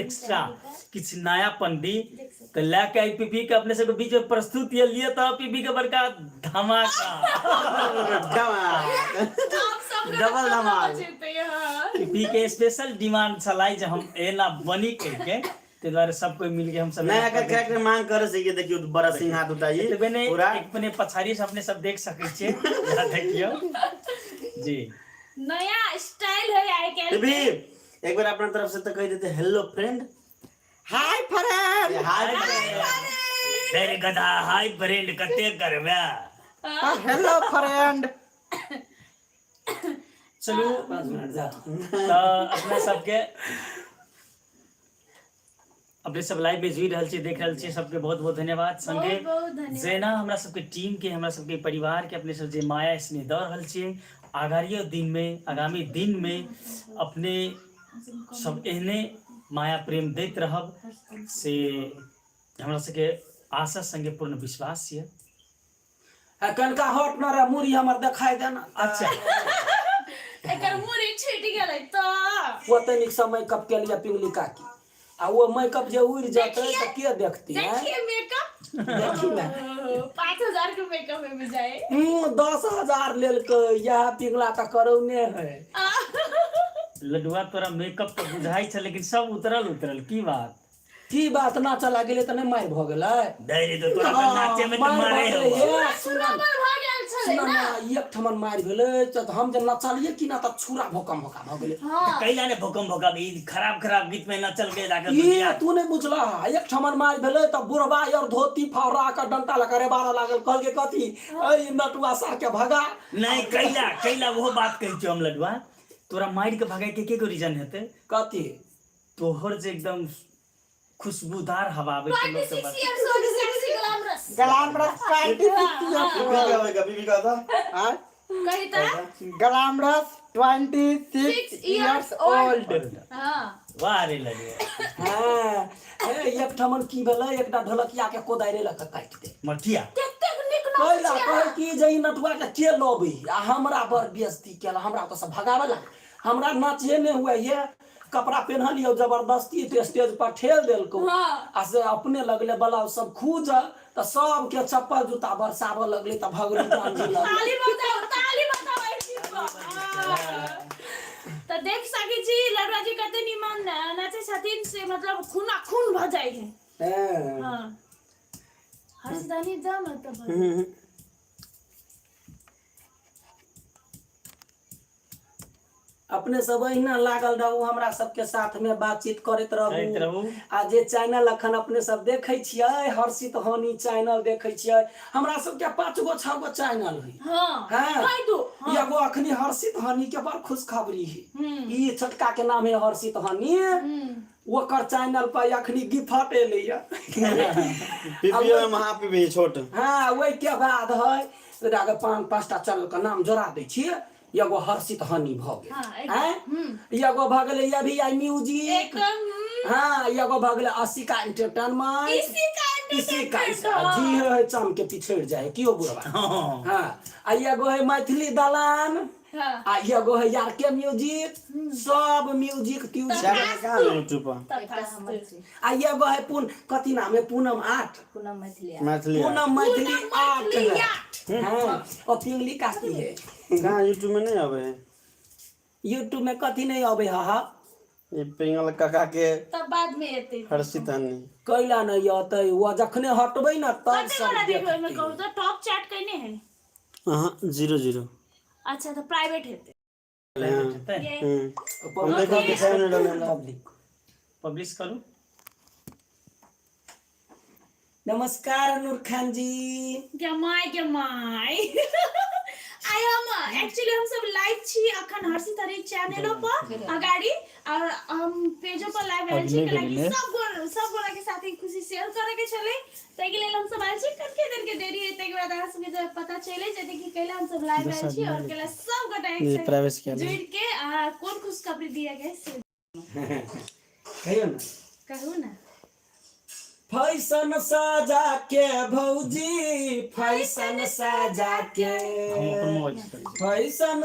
extra किछ नयापन दी तो लेके आई पीपी के अपने सबके बीच में प्रस्तुत ये लिए तो पीपी के बड़का धमाका डबल धमाल पीपी के स्पेशल डिमांड छलाई जे हम एना बनी करके ते द्वारा सब कोई मिल के हम सब नया का कैरेक्टर मांग करे से ये देखियो बड़ा सिंह हाथ उठाई तो मैंने पूरा एक अपने पछाड़ी से अपने सब देख सके छे या देखियो जी नया स्टाइल है आई के भी एक बार अपना तरफ से तो कह देते हेलो फ्रेंड हाय फ्रेंड हाय तेरे गधा हाय फ्रेंड कते करबे हेलो फ्रेंड चलू 5 मिनट जा तो अपने सबके अपने सब लाइव में जुड़ रहल छी देख रहल छी सबके बहुत बहुत धन्यवाद संगे जेना हमरा सबके टीम के हमरा सबके परिवार के अपने सब जे माया स्नेह द रहल छी आगामी दिन में अपने सब एहने माया प्रेम दैत रहब से हमरा सबके आशा संगे पूर्ण विश्वास है कनका हट न रे मुरी हमर देखाई देना अच्छा एकर मुरी छीट गेलै त वो तनिक समय कप के लिए पिंगली काकी आ वो मेकअप जे उड़ जाते तो के देखती है देखिए मेकअप देखी ना 5000 के मेकअप में जाए 10,000 लेल के यह पिंगला का करौने है लडुआ तोरा मेकअप तो बुझाई छ लेकिन सब उतरल की बात ना चला गेले त नहीं मार भ गेलै दैरे तो तोरा के नाचे में तो मारे हो नंबर भ गेल छलै सुना ना ना एक ठमन मार भेलै त हम जे नचलिए कि ना त छुरा भोकम भ गेलै हां कैला ने भूकंप ई खराब गीत में नचल के जाके ये दुनिया तू नहीं बुझला एक ठमन मार भेलै त बुढ़वा और धोती फौरा के डंटा लगा रे बारा लागल कहल के कथी ए नटुआ सा के भगा नहीं कैला वो बात कहि छ हम लडुआ तोरा मार के भगाए के रीजन हेते कथी तोहर जे एकदम खुशबूदार हवा आवे छै लोग सब सेक्सी ग्लैमरस ग्लैमरस कभी का था हां कहिता ग्लैमरस 26 इयर्स ओल्ड हां वाह रे लडुआ हां एक ठमन की भेलै एकटा ढोलकिया के कोदाइरे लक काट दे मठिया कतेक निक कहला कह की जे नटुआ के लबी आ हमरा बर बेइज्जती केला हमरा तो सब भगावला हमरा नाचे ने हुए ये कपड़ा पहन लियो जबरदस्ती स्टेज पर ठेल देलको आ से अपने लगले बलाव सब खूज त सब के चप्पल जूता बरसाबे लगले त भगरी जान जी ताली बजाओ ऐसी तो देख सके जी लड़वा जी कते निमन नाचे छथिन से मतलब खून भ जाय है हां हर्षदानी जा मतलब अपने सब अहिना लागल रहू हमरा सबके साथ में बातचीत करत रहू आ जे चैनल अखन अपने सब देखे छियै हर्षित हनी चैनल देखे छियै हमरा सबके 5 गो 6 गो चैनल है हां कहि दो एगो अखनी हर्षित हनी के बड़ खुशखबरी है ई छोटका के नाम है हर्षित हनी ओकर चैनल पर अखनी गिफ्ट एले या पीपीओ में महापीपी छोट हां ओइ के बाद है आगे 5-5 टा चैनल का नाम जोड़ा दै छियै एगो हर्षित हनी भ गेल हैं एगो भ गेलै अभी आई म्यूजिक हां एगो भ गेलै असिका एंटरटेनमेंट इसी का जी है चाम के पिछड़ जाए कियो बुढ़वा हां आ एगो है मैथिली दलान आ एगो है यार के म्यूजिक सब म्यूजिक चैनल का यूट्यूब पर आ एगो है कथी नाम है पूनम 8 मैथिली 8 हां और पिंगली कास्ती है कहां यूट्यूब में नहीं आवे यूट्यूब में कथी नहीं आवे हा ये पिंगल काका के तब बाद में एते हर्षित हनी कैला नहीं आते वो जखने हटबै ना तब सब देखो मैं कहूं तो टॉप चैट कइने है हां 00 अच्छा तो प्राइवेट हेते हम देखो के चैनल डालना पब्लिश करूं नमस्कार नूर खान जी गमाई आई हम एक्चुअली हम सब लाइव छी अखन हर्षित हनी चैनलो पर अगाड़ी और हम पेजो पर लाइव रहल छी कि सब गोरा के साथ खुशी शेयर करे के चले तै के लेल हम सब आइल छी कनके दिन के देरी है तै के बाद अहाँ सबके जब पता चले जे कि कैला हम सब लाइव रहल छी और कैला सब गोटा एक प्राइवेसी के जुड़ के कौन खुशखबरी दिया गया से कहू ना फैशन सजा के भौजी फैशन सजा के फैशन